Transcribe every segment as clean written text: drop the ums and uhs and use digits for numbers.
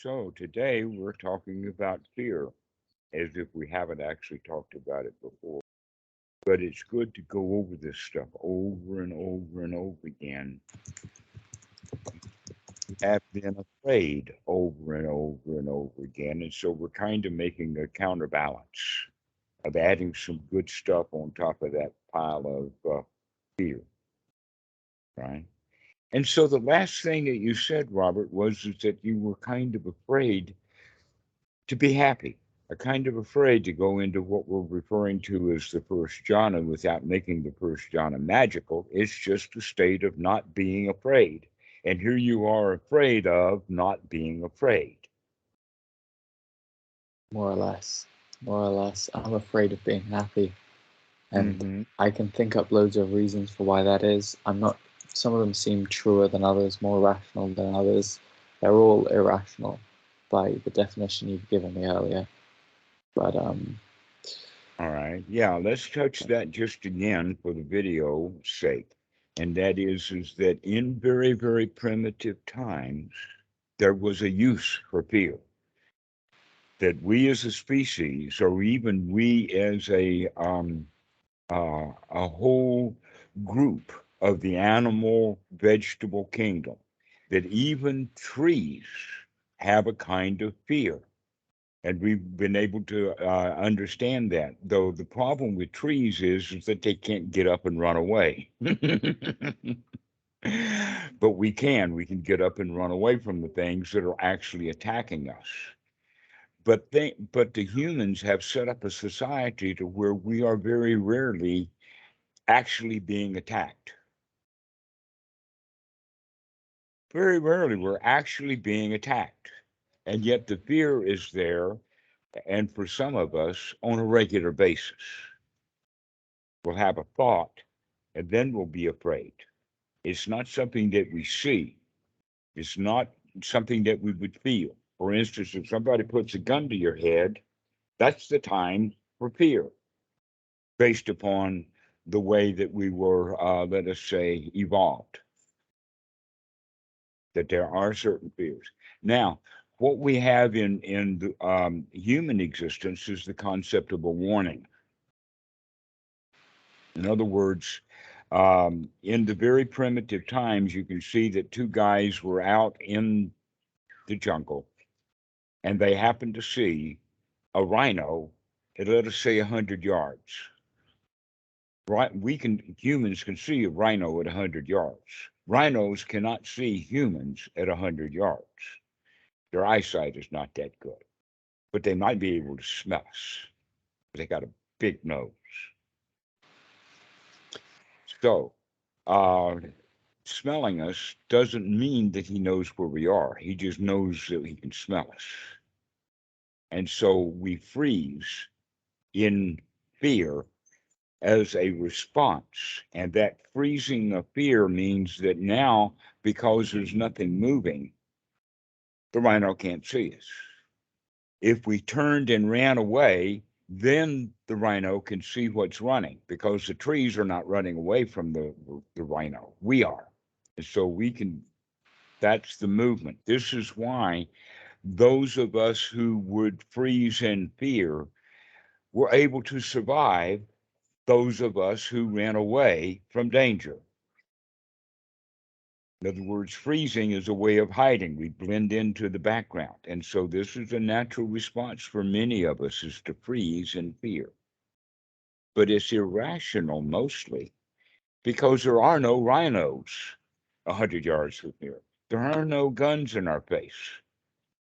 So today we're talking about fear as if we haven't actually talked about it before. But it's good to go over this stuff over and over and over again. Have been afraid over and over and over again. And so we're kind of making a counterbalance of adding some good stuff on top of that pile of fear, right? And so the last thing that you said, Robert, was is that you were kind of afraid to be happy. Are kind of afraid to go into what we're referring to as the first jhana without making the first jhana magical. It's just a state of not being afraid. And here you are afraid of not being afraid. More or less. More or less. I'm afraid of being happy. And Mm-hmm. I can think up loads of reasons for why that is. Some of them seem truer than others, more rational than others. They're all irrational by the definition you've given me earlier. But All right. Yeah, let's touch that just again for the video sake. And that is that in very, very primitive times, there was a use for fear. That we as a species, or even we as a whole group of the animal vegetable kingdom, that even trees have a kind of fear. And we've been able to understand that. Though the problem with trees is that they can't get up and run away. But we can get up and run away from the things that are actually attacking us. But the humans have set up a society to where we are very rarely actually being attacked. Very rarely we're actually being attacked. And yet the fear is there, and for some of us, on a regular basis. We'll have a thought, and then we'll be afraid. It's not something that we see, it's not something that we would feel. For instance, if somebody puts a gun to your head, that's the time for fear, based upon the way that we were, let us say, evolved, that there are certain fears. Now, what we have in the, human existence is the concept of a warning. In other words, in the very primitive times, you can see that two guys were out in the jungle and they happened to see a rhino at, let us say, 100 yards. Right? Humans can see a rhino at 100 yards. Rhinos cannot see humans at 100 yards. Their eyesight is not that good, but they might be able to smell us. They got a big nose. So, uh, smelling us doesn't mean that he knows where we are. He just knows that he can smell us. And so we freeze in fear as a response. And that freezing of fear means that now, because there's nothing moving, the rhino can't see us. If we turned and ran away, then the rhino can see what's running because the trees are not running away from the rhino. We are. And so we can, that's the movement. This is why those of us who would freeze in fear were able to survive those of us who ran away from danger. In other words, freezing is a way of hiding. We blend into the background. And so this is a natural response for many of us is to freeze in fear. But it's irrational mostly because there are no rhinos 100 yards from here. There are no guns in our face.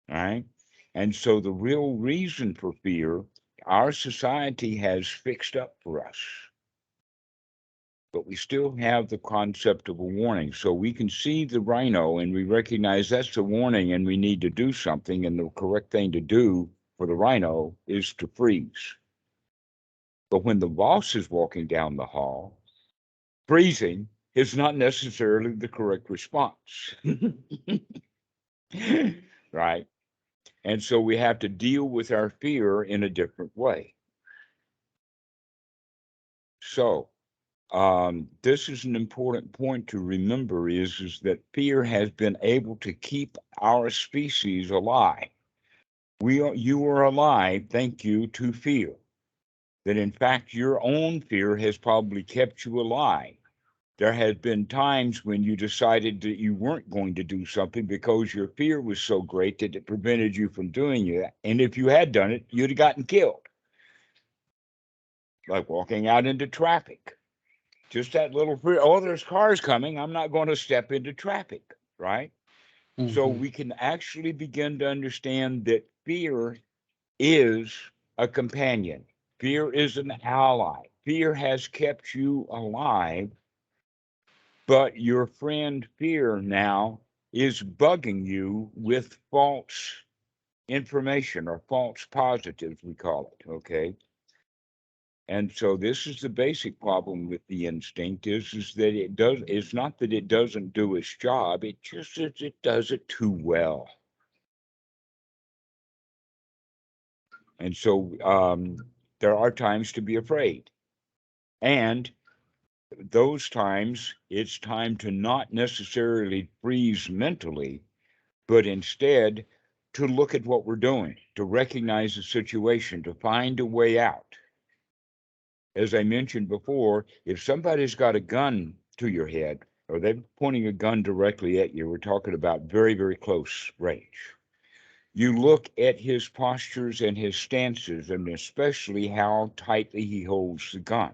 Right? And so the real reason for fear, our society has fixed up for us, but we still have the concept of a warning. So we can see the rhino and we recognize that's a warning and we need to do something. And the correct thing to do for the rhino is to freeze. But when the boss is walking down the hall, freezing is not necessarily the correct response. Right? And so we have to deal with our fear in a different way. So, this is an important point to remember is that fear has been able to keep our species alive. You are alive, thank you to fear. That in fact, your own fear has probably kept you alive. There has been times when you decided that you weren't going to do something because your fear was so great that it prevented you from doing it. And if you had done it, you'd have gotten killed, like walking out into traffic. Just that little fear, oh, there's cars coming. I'm not going to step into traffic, right? So Mm-hmm. we can actually begin to understand that fear is a companion. Fear is an ally. Fear has kept you alive, but your friend fear now is bugging you with false information or false positives, we call it. Okay. And so this is the basic problem with the instinct is that it's not that it doesn't do its job, it just is it does it too well. And so there are times to be afraid. And those times, it's time to not necessarily freeze mentally, but instead to look at what we're doing, to recognize the situation, to find a way out. As I mentioned before, if somebody's got a gun to your head or they're pointing a gun directly at you, we're talking about very, very close range. You look at his postures and his stances, and especially how tightly he holds the gun.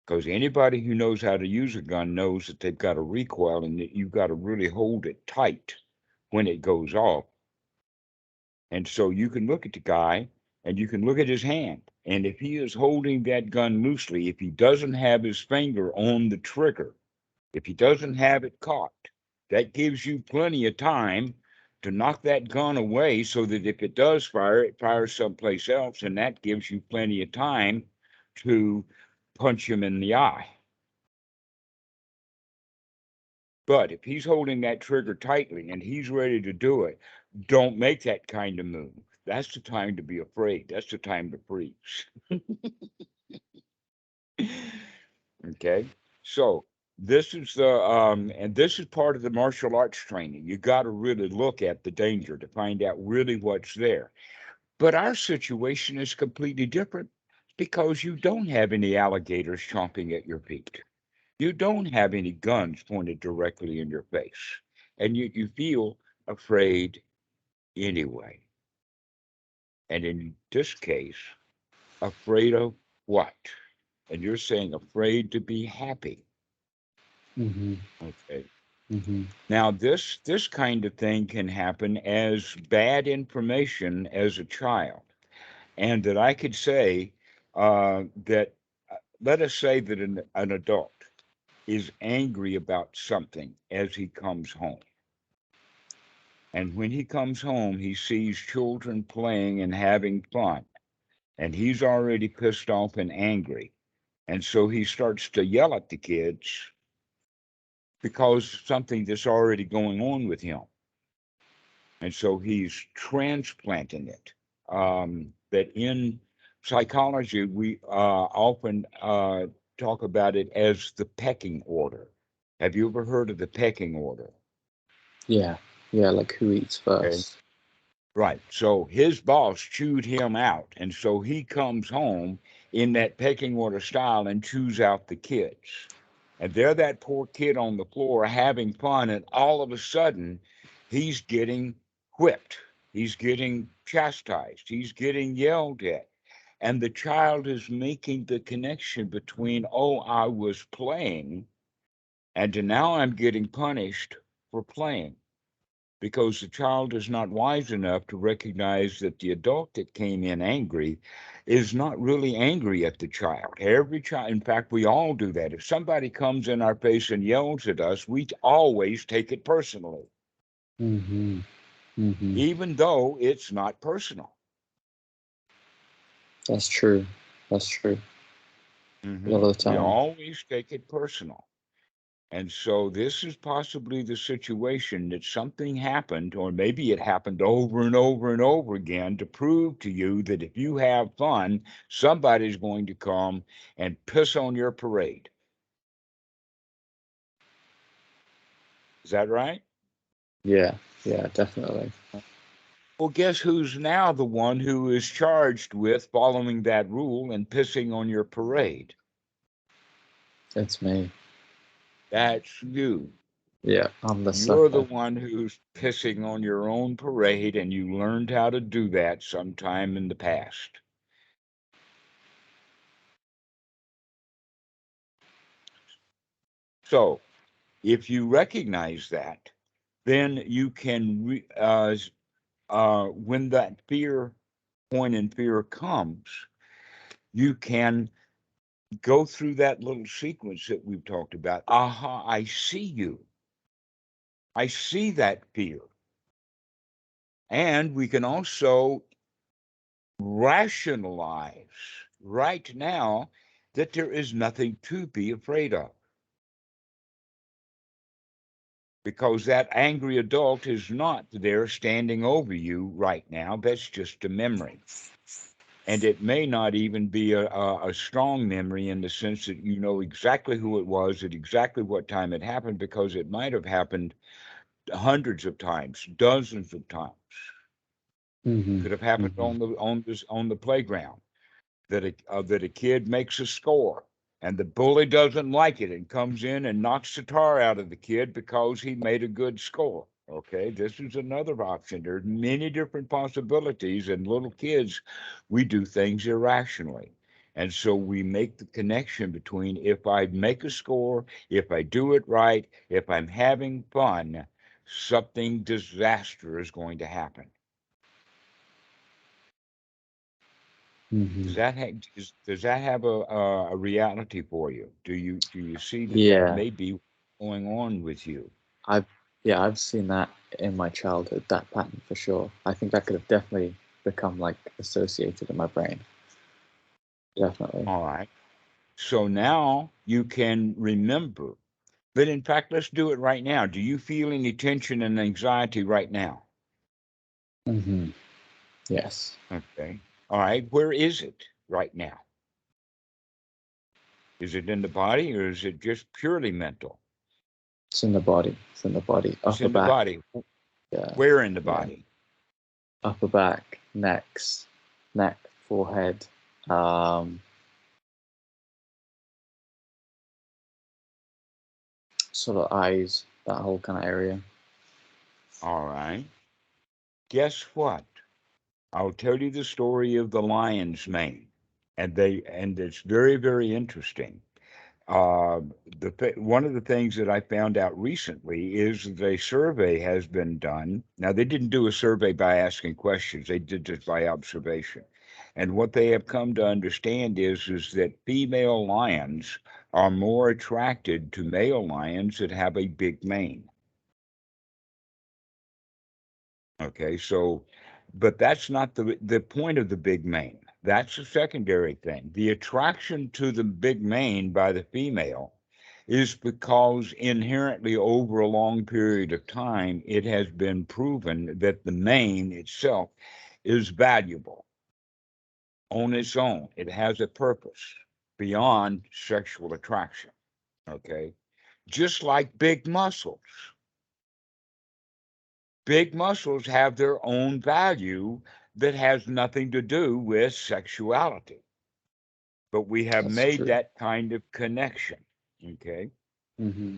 Because anybody who knows how to use a gun knows that they've got a recoil and that you've got to really hold it tight when it goes off. And so you can look at the guy and you can look at his hand. And if he is holding that gun loosely, if he doesn't have his finger on the trigger, if he doesn't have it caught, that gives you plenty of time to knock that gun away so that if it does fire, it fires someplace else. And that gives you plenty of time to punch him in the eye. But if he's holding that trigger tightly and he's ready to do it, don't make that kind of move. That's the time to be afraid. That's the time to freeze. Okay. So this is and this is part of the martial arts training. You got to really look at the danger to find out really what's there. But our situation is completely different because you don't have any alligators chomping at your feet. You don't have any guns pointed directly in your face. And you feel afraid anyway. And in this case, afraid of what? And you're saying afraid to be happy. Mm-hmm. Okay. Mm-hmm. Now this kind of thing can happen as bad information as a child. And that I could say that let us say that an adult is angry about something as he comes home. And when he comes home, he sees children playing and having fun. And he's already pissed off and angry. And so he starts to yell at the kids because something that's already going on with him. And so he's transplanting it. That in psychology, we often talk about it as the pecking order. Have you ever heard of the pecking order? Yeah. Yeah, like who eats Okay. first? Right. So his boss chewed him out. And so he comes home in that pecking order style and chews out the kids. And there, that poor kid on the floor having fun. And all of a sudden, he's getting whipped. He's getting chastised. He's getting yelled at. And the child is making the connection between, oh, I was playing, and now I'm getting punished for playing because the child is not wise enough to recognize that the adult that came in angry is not really angry at the child. Every child, in fact, we all do that. If somebody comes in our face and yells at us, we always take it personally, Mm-hmm. Mm-hmm. even though it's not personal. That's true. That's true. A lot of the We time. always take it personal. And so this is possibly the situation that something happened, or maybe it happened over and over and over again to prove to you that if you have fun, somebody's going to come and piss on your parade. Is that right? Yeah, yeah, definitely. Well, guess who's now the one who is charged with following that rule and pissing on your parade? It's me. That's you. Yeah, I'm the You're the sucker. one who's pissing on your own parade, and you learned how to do that sometime in the past. So, if you recognize that, then you can, when that fear point in fear comes, you can go through that little sequence that we've talked about. Aha, I see you. I see that fear. And we can also rationalize right now that there is nothing to be afraid of, because that angry adult is not there standing over you right now. That's just a memory. And it may not even be a strong memory in the sense that you know exactly who it was at exactly what time it happened, because it might have happened hundreds of times, dozens of times. Mm-hmm. Could have happened Mm-hmm. on the playground, that a kid makes a score and the bully doesn't like it and comes in and knocks the tar out of the kid because he made a good score. Okay, this is another option. There's many different possibilities, and little kids, we do things irrationally. And so we make the connection between, if I make a score, if I do it right, if I'm having fun, something disaster is going to happen. Mm-hmm. Does that have a reality for you? Do you see that that Yeah, may be going on with you? I've yeah, I've seen that in my childhood, that pattern for sure. I think that could have definitely become like associated in my brain. Definitely. All right. So now you can remember. But in fact, let's do it right now. Do you feel any tension and anxiety right now? Mm-hmm. Yes. Okay. All right. Where is it right now? Is it in the body, or is it just purely mental? It's in the body. It's in the body. It's Upper in the back. body. Yeah. Where in the Yeah. body? Upper back, neck, forehead, um, sort of eyes, that whole kind of area. All right. Guess what? I'll tell you the story of the lion's mane, and it's very, very interesting. Uh, one of the things that I found out recently is that a survey has been done. Now, they didn't do a survey by asking questions; they did it by observation. And what they have come to understand is that female lions are more attracted to male lions that have a big mane. Okay, so, but that's not the point of the big mane. That's a secondary thing. The attraction to the big mane by the female is because inherently over a long period of time, it has been proven that the mane itself is valuable on its own. It has a purpose beyond sexual attraction. Okay, just like big muscles. Big muscles have their own value that has nothing to do with sexuality. But we have That's made true. that kind of connection. Okay. Mm-hmm.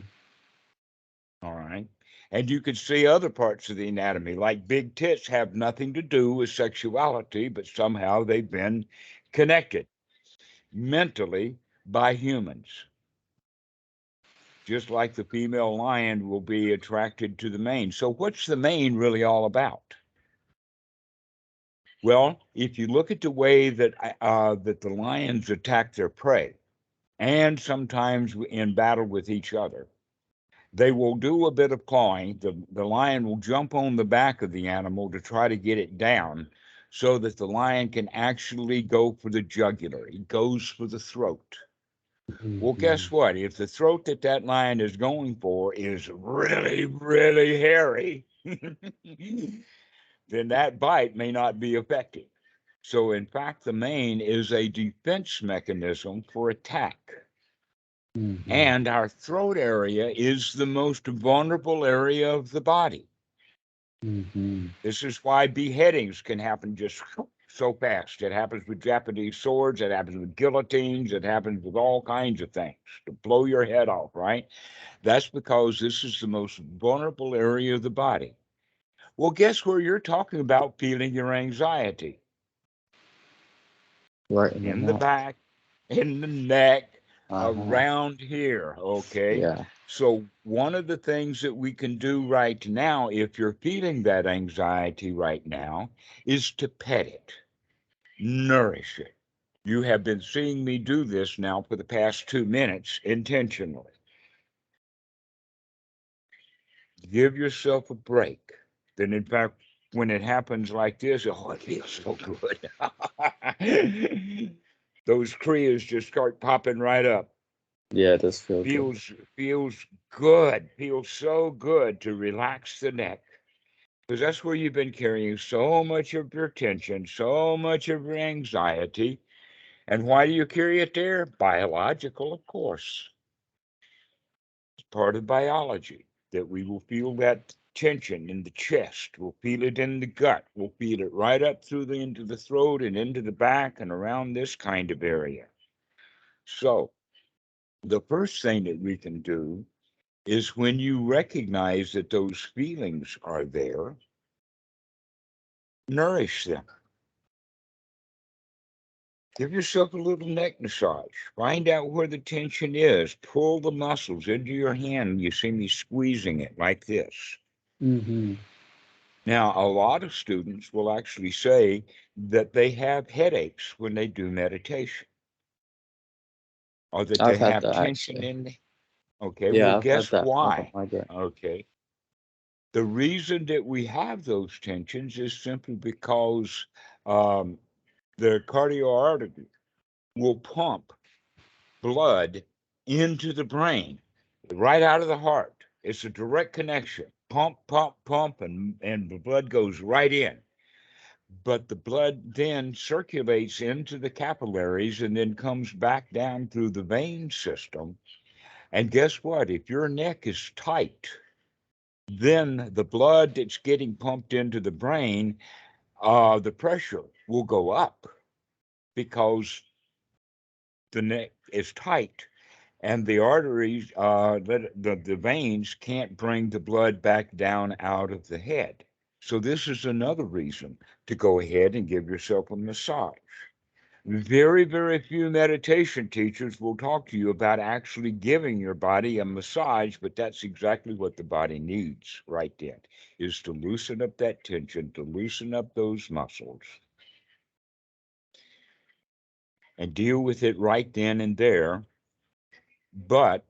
All right. And you can see other parts of the anatomy, like big tits, have nothing to do with sexuality, but somehow they've been connected mentally by humans. Just like the female lion will be attracted to the mane. So, what's the mane really all about? Well, if you look at the way that the lions attack their prey, and sometimes in battle with each other, they will do a bit of clawing. The lion will jump on the back of the animal to try to get it down, so that the lion can actually go for the jugular. He goes for the throat. Well, Mm-hmm. guess what? If the throat that lion is going for is really, really hairy, then that bite may not be effective. So, in fact, the mane is a defense mechanism for attack. Mm-hmm. And our throat area is the most vulnerable area of the body. Mm-hmm. This is why beheadings can happen just so fast. It happens with Japanese swords, it happens with guillotines, it happens with all kinds of things to blow your head off, right? That's because this is the most vulnerable area of the body. Well, guess where you're talking about feeling your anxiety? Right in the In the neck. back, in the neck, Uh-huh. around here. Okay. Yeah. So, one of the things that we can do right now, if you're feeling that anxiety right now, is to pet it, nourish it. You have been seeing me do this now for the past 2 minutes intentionally. Give yourself a break. Then, in fact, when it happens like this, oh, it feels so good. Those kriyas just start popping right up. Yeah, it does feel good. Feels good. Feels so good to relax the neck because that's where you've been carrying so much of your tension, so much of your anxiety. And why do you carry it there? Biological, of course. It's part of biology that we will feel that tension in the chest. We'll feel it in the gut. We'll feel it right up through into the throat and into the back and around this kind of area. So the first thing that we can do is when you recognize that those feelings are there, nourish them. Give yourself a little neck massage. Find out where the tension is. Pull the muscles into your hand. You see me squeezing it like this. Mm-hmm. Now, a lot of students will actually say that they have headaches when they do meditation or that I've they had have that tension actually. in. Okay, well, Yeah, I've had guess that when I got why? migraine. Okay. The reason that we have those tensions is simply because um, the cardio artery will pump blood into the brain, right out of the heart. It's a direct connection. Pump, pump, pump, and the blood goes right in. But the blood then circulates into the capillaries and then comes back down through the vein system. And guess what? If your neck is tight, then the blood that's getting pumped into the brain, the pressure will go up because the neck is tight and the arteries, the veins can't bring the blood back down out of the head. So this is another reason to go ahead and give yourself a massage. Very, very few meditation teachers will talk to you about actually giving your body a massage, but that's exactly what the body needs right then, is to loosen up that tension, to loosen up those muscles, and deal with it right then and there. But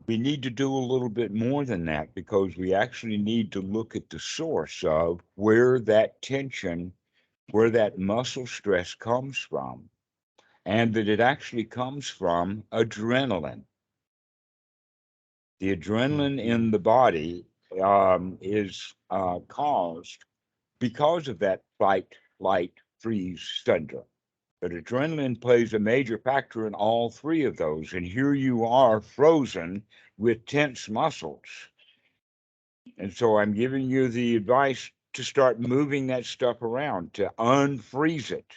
we need to do a little bit more than that because we actually need to look at the source of where that tension, where that muscle stress comes from, and that it actually comes from adrenaline. The adrenaline Mm-hmm. in the body is caused because of that fight, flight, freeze syndrome. But adrenaline plays a major factor in all three of those. And here you are frozen with tense muscles. And so I'm giving you the advice to start moving that stuff around, to unfreeze it,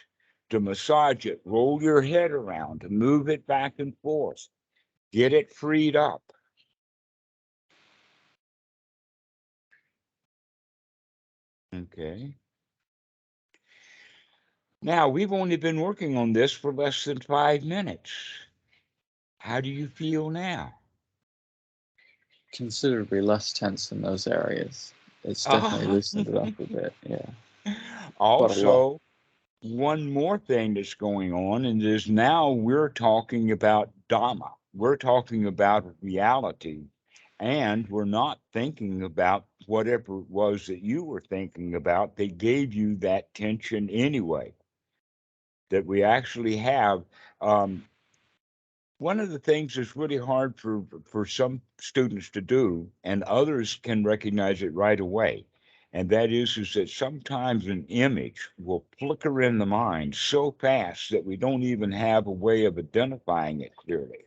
to massage it, roll your head around, to move it back and forth, get it freed up. Okay. Now, we've only been working on this for less than 5 minutes. How do you feel now? Considerably less tense in those areas. It's definitely Ah. loosened it up a bit. Yeah, quite a lot. Also, one more thing that's going on, and is now we're talking about Dhamma. We're talking about reality, and we're not thinking about whatever it was that you were thinking about that gave you that tension anyway. That we actually have. One of the things that's really hard for some students to do, and others can recognize it right away, and that is that sometimes an image will flicker in the mind so fast that we don't even have a way of identifying it clearly.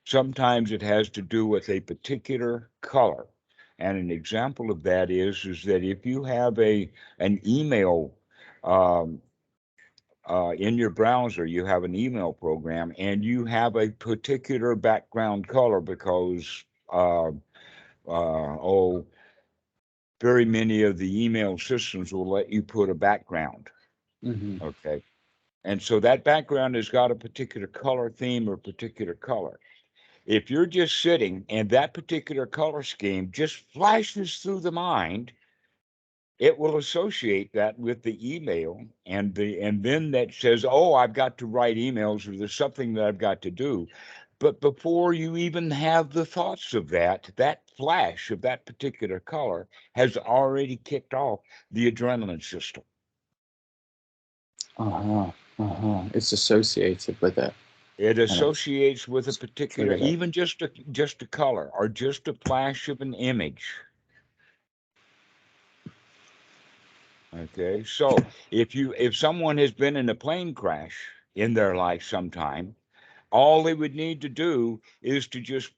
Sometimes it has to do with a particular color. And an example of that is that if you have an email um, in your browser, you have an email program, and you have a particular background color because oh, very many of the email systems will let you put a background. Mm-hmm. Okay. And so that background has got a particular color theme or particular color. If you're just sitting and that particular color scheme just flashes through the mind, it will associate that with the email and then that says, oh, I've got to write emails or there's something that I've got to do. But before you even have the thoughts of that, that flash of that particular color has already kicked off the adrenaline system. Uh-huh. Uh-huh. It's associated with it, It and it's associates with a particular, triggered it. even just a color or just a flash of an image. Okay, so if someone has been in a plane crash in their life sometime, all they would need to do is to just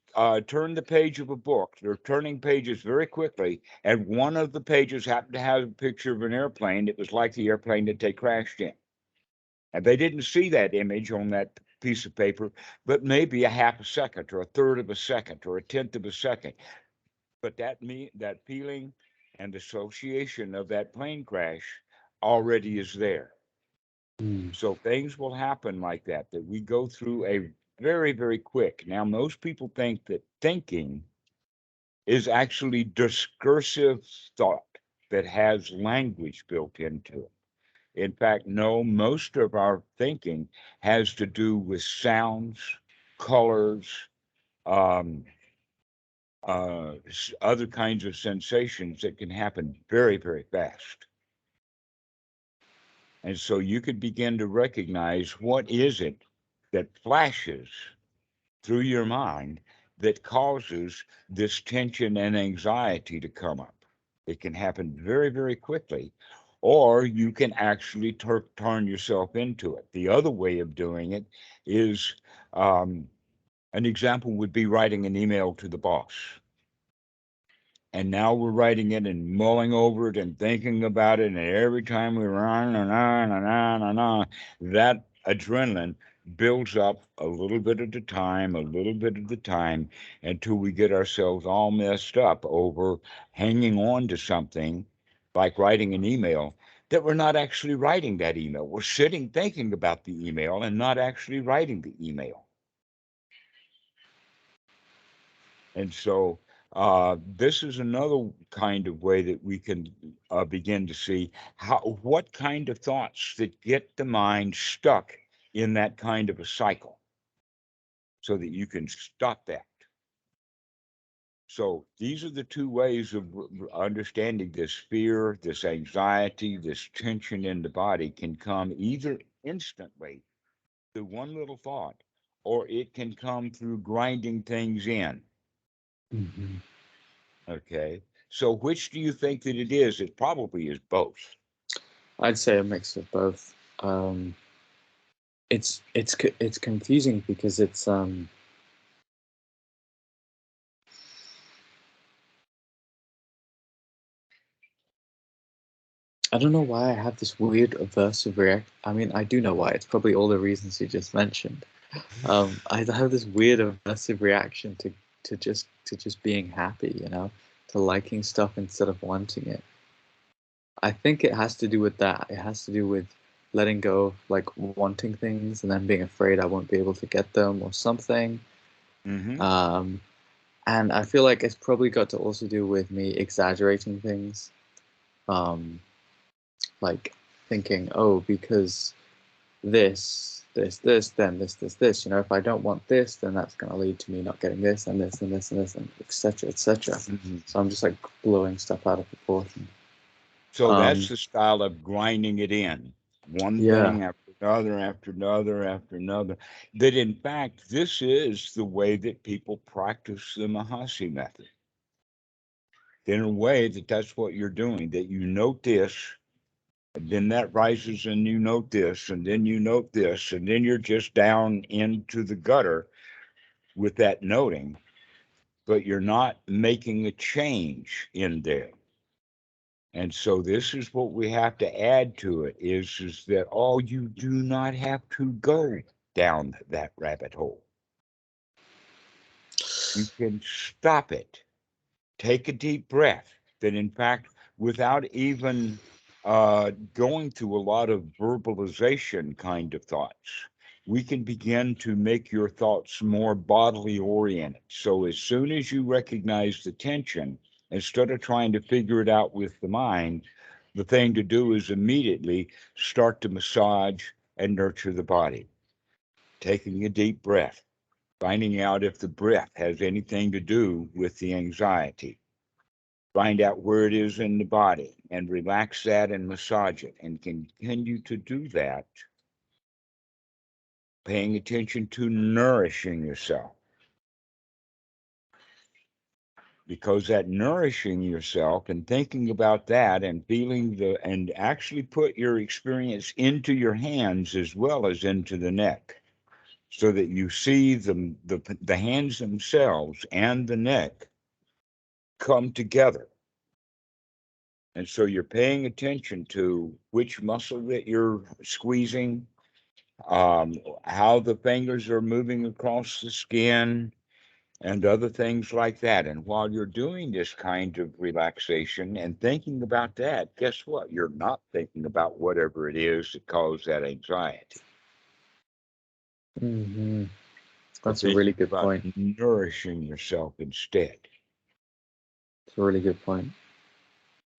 turn the page of a book. They're turning pages very quickly, and one of the pages happened to have a picture of an airplane. It was like the airplane that they crashed in, and they didn't see that image on that piece of paper, but maybe a half a second, or a third of a second, or a tenth of a second. But that feeling and association of that plane crash already is there. Mm. So things will happen like that we go through a very, very quick. Now, most people think that thinking is actually discursive thought that has language built into it. In fact, no, most of our thinking has to do with sounds, colors, um, other kinds of sensations that can happen very, very fast. And so you could begin to recognize what is it that flashes through your mind that causes this tension and anxiety to come up. It can happen very, very quickly, or you can actually turn yourself into it. The other way of doing it is um, an example would be writing an email to the boss. And now we're writing it and mulling over it and thinking about it. And every time we run and on and on and on, that adrenaline builds up a little bit at a time, a little bit at a time, until we get ourselves all messed up over hanging on to something like writing an email that we're not actually writing that email. We're sitting thinking about the email and not actually writing the email. And so this is another kind of way that we can begin to see what kind of thoughts that get the mind stuck in that kind of a cycle so that you can stop that. So these are the two ways of understanding this fear, this anxiety, this tension in the body can come either instantly through one little thought, or it can come through grinding things in. Mm-hmm. Okay. So which do you think that it is? It probably is both. I'd say a mix of both. Um, it's confusing because I don't know why I have this weird aversive react. I mean, I do know why. It's probably all the reasons you just mentioned. I have this weird aversive reaction to just being happy, to liking stuff instead of wanting it. I think it has to do with that. It has to do with letting go of like wanting things and then being afraid I won't be able to get them or something. Mm-hmm. Um, and I feel like it's probably got to also do with me exaggerating things. Um, like thinking, oh, because this, then this. If I don't want this, then that's going to lead to me not getting this and this and this and this and etc. etc. Mm-hmm. So I'm just like blowing stuff out of proportion. So that's Um, the style of grinding it in, one yeah. thing after another, after another, after another. That in fact, this is the way that people practice the Mahasi method. In a way that that's what you're doing, that you note this, and then that rises and you note this, and then you note this, and then you're just down into the gutter with that noting, but you're not making a change in there. And so this is what we have to add to it is that all you do not have to go down that rabbit hole. You can stop it. Take a deep breath. That in fact, without even going through a lot of verbalization kind of thoughts, we can begin to make your thoughts more bodily oriented. So as soon as you recognize the tension, instead of trying to figure it out with the mind, the thing to do is immediately start to massage and nurture the body, taking a deep breath, finding out if the breath has anything to do with the anxiety. Find out where it is in the body and relax that and massage it and continue to do that, paying attention to nourishing yourself. Because that nourishing yourself and thinking about that and feeling and actually put your experience into your hands as well as into the neck, so that you see the hands themselves and the neck come together. And so you're paying attention to which muscle that you're squeezing, how the fingers are moving across the skin, and other things like that. And while you're doing this kind of relaxation and thinking about that, guess what? You're not thinking about whatever it is that caused that anxiety. Mm-hmm. You're That's a really thinking good about point. nourishing yourself instead. It's a really good point.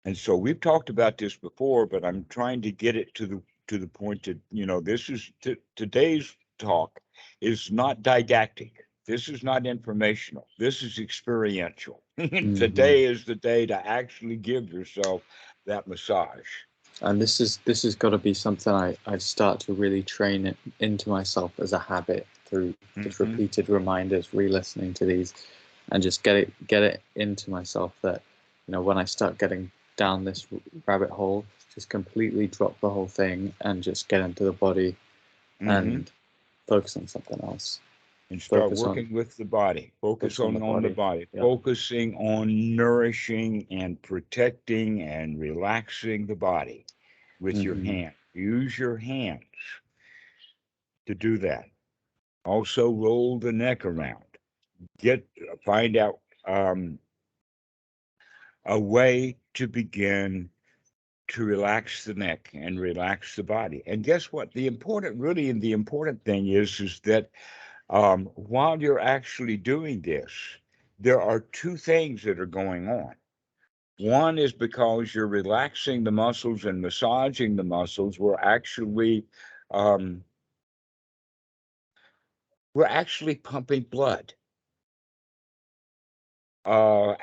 And so we've talked about this before, but I'm trying to get it to the point that this is today's talk is not didactic. This is not informational. This is experiential. Mm-hmm. Today is the day to actually give yourself that massage. And this has got to be something I start to really train it into myself as a habit through just Mm-hmm. repeated reminders, re-listening to these, and just get it into myself that when I start getting down this rabbit hole, just completely drop the whole thing and just get into the body Mm-hmm. and focus on something else. And start Focus on working with the body. Focus focus on the on the body. body. Yeah. Focusing on nourishing and protecting and relaxing the body with your Mm-hmm. hand. Use your hands to do that. Also, roll the neck around. Find out a way to begin to relax the neck and relax the body. And guess what? The important thing is that while you're actually doing this, there are two things that are going on. One is because you're relaxing the muscles and massaging the muscles, um, we're actually pumping blood. Some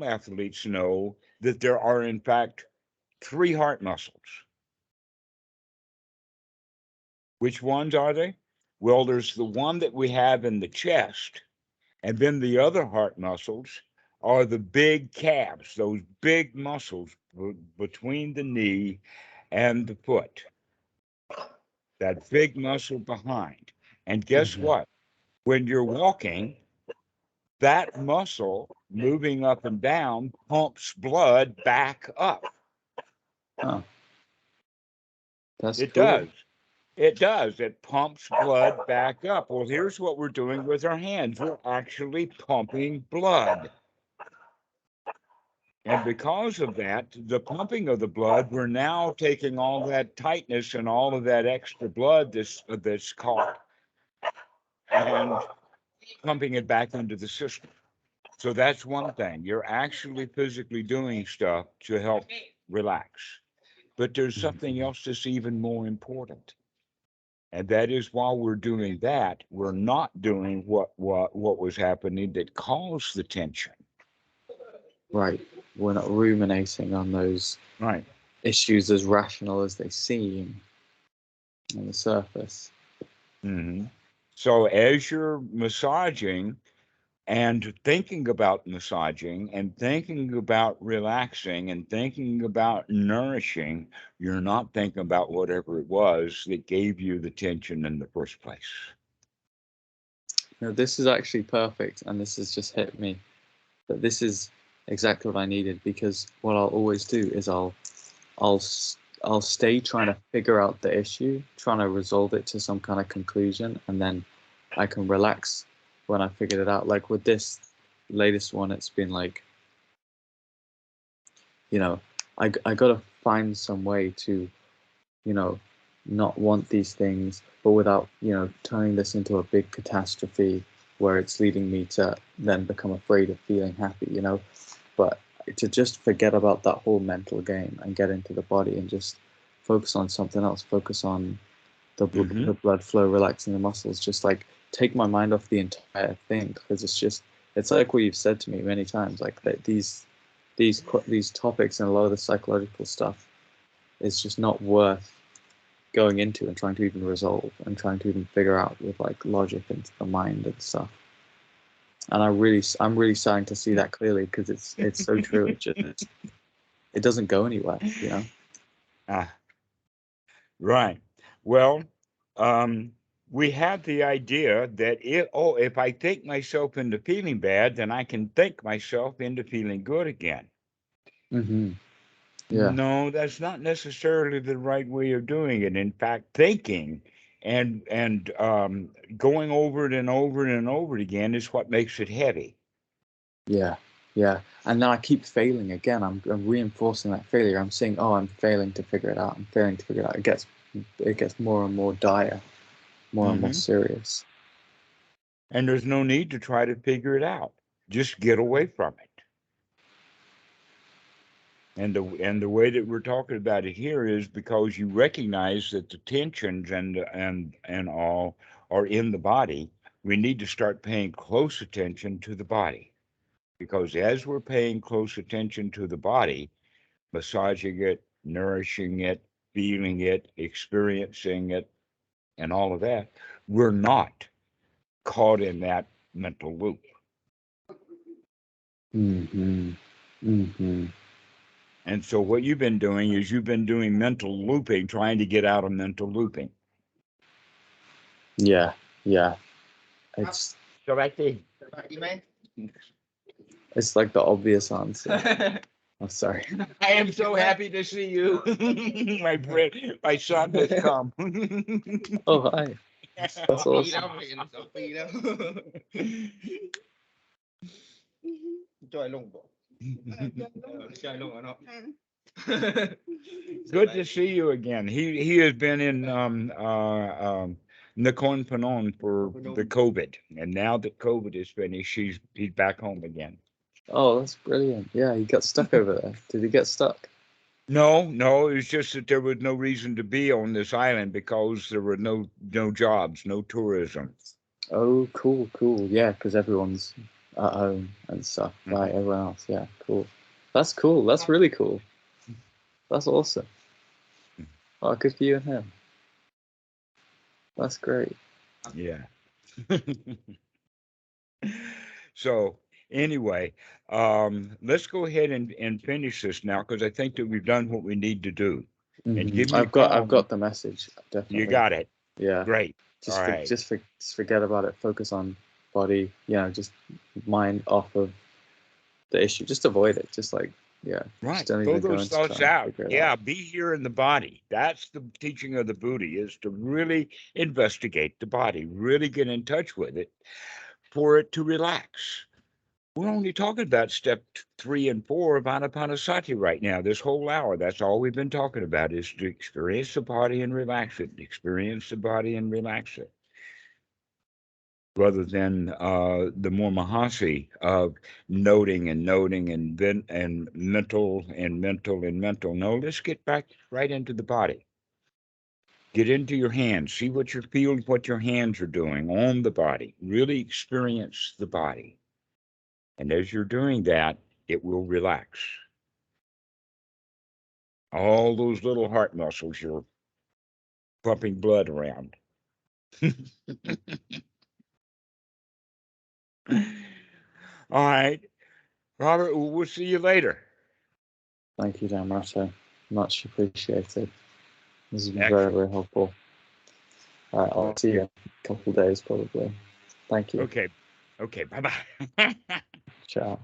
athletes know that there are, in fact, three heart muscles. Which ones are they? Well, there's the one that we have in the chest, and then the other heart muscles are the big calves, those big muscles between the knee and the foot, that big muscle behind. And guess Mm-hmm. what? When you're walking, that muscle moving up and down pumps blood back up. Oh, that's It cool. does. It does. It pumps blood back up. Well, here's what we're doing with our hands. We're actually pumping blood. And because of that, the pumping of the blood, we're now taking all that tightness and all of that extra blood that's caught and pumping it back into the system. So that's one thing. You're actually physically doing stuff to help relax. But there's something Mm-hmm. else that's even more important. And that is while we're doing that, we're not doing what was happening that caused the tension. Right. We're not ruminating on those Right. issues as rational as they seem on the surface. Hmm. So as you're massaging and thinking about massaging and thinking about relaxing and thinking about nourishing, you're not thinking about whatever it was that gave you the tension in the first place. No, this is actually perfect, and this has just hit me. But this is exactly what I needed, because what I'll always do is I'll I'll stay trying to figure out the issue, trying to resolve it to some kind of conclusion, and then I can relax when I figured it out. Like with this latest one, it's been like, you know, I got to find some way to, you know, not want these things, but without, you know, turning this into a big catastrophe where it's leading me to then become afraid of feeling happy, you know. But to just forget about that whole mental game and get into the body and just focus on something else, focus on the blood flow, relaxing the muscles, just like take my mind off the entire thing, because it's like what you've said to me many times, like that these topics and a lot of the psychological stuff is just not worth going into and trying to even resolve and trying to even figure out with like logic into the mind and stuff. And I'm really starting to see that clearly, because it's so true. It doesn't go anywhere, you know. Right. Well, we have the idea that if I think myself into feeling bad, then I can think myself into feeling good again. Mm-hmm. Yeah. No, that's not necessarily the right way of doing it. In fact, thinking and going over it and over it and over it again is what makes it heavy. Yeah. Yeah. And then I keep failing again. I'm reinforcing that failure. I'm saying, oh, I'm failing to figure it out. I'm failing to figure it out. It gets more and more dire, more and more serious. And there's no need to try to figure it out. Just get away from it. And the way that we're talking about it here is because you recognize that the tensions and all are in the body. We need to start paying close attention to the body, because as we're paying close attention to the body, massaging it, nourishing it, feeling it, experiencing it, and all of that, we're not caught in that mental loop. Mm-hmm. Mm-hmm. And so what you've been doing is you've been doing mental looping, trying to get out of mental looping. Yeah. Yeah. It's it's like the obvious answer. I'm sorry. I am so happy to see you. My friend, my son has come. Oh, hi. That's awesome. Good to see you again. He has been in Nakhon Phanom for the COVID, and now that COVID is finished, he's back home again. Oh, that's brilliant. Yeah, he got stuck over there. Did he get stuck? No, it's just that there was no reason to be on this island because there were no jobs, no tourism. Oh, cool, cool. Yeah, because everyone's at home and stuff. Right, everyone else. Yeah, cool. That's cool. That's really cool. That's awesome. Oh, good for you and him. That's great. Yeah. So anyway, let's go ahead and finish this now, because I think that we've done what we need to do. And give me a I've call. got the message, definitely. You got it. Yeah. Great. All right. Just forget about it. Focus on body. Just mind off of the issue. Just avoid it. Just like, yeah. Right. Just don't Throw even go those into thoughts trying to out. figure it Yeah, out. be here in the body. That's the teaching of the Buddha, is to really investigate the body, really get in touch with it for it to relax. We're only talking about step 3 and 4 of Anapanasati right now. This whole hour, that's all we've been talking about, is to experience the body and relax it. Experience the body and relax it, rather than the more Mahasi of noting and noting and mental and mental and mental. No, let's get back right into the body. Get into your hands. See what you're feeling, what your hands are doing on the body. Really experience the body. And as you're doing that, it will relax. All those little heart muscles, you're pumping blood around. All right, Robert, we'll see you later. Thank you, Dhammarato. Much appreciated. This has been very, Excellent. very helpful. All right, I'll see you in a couple of days, probably. Thank you. Okay. Okay. Bye bye. Ciao.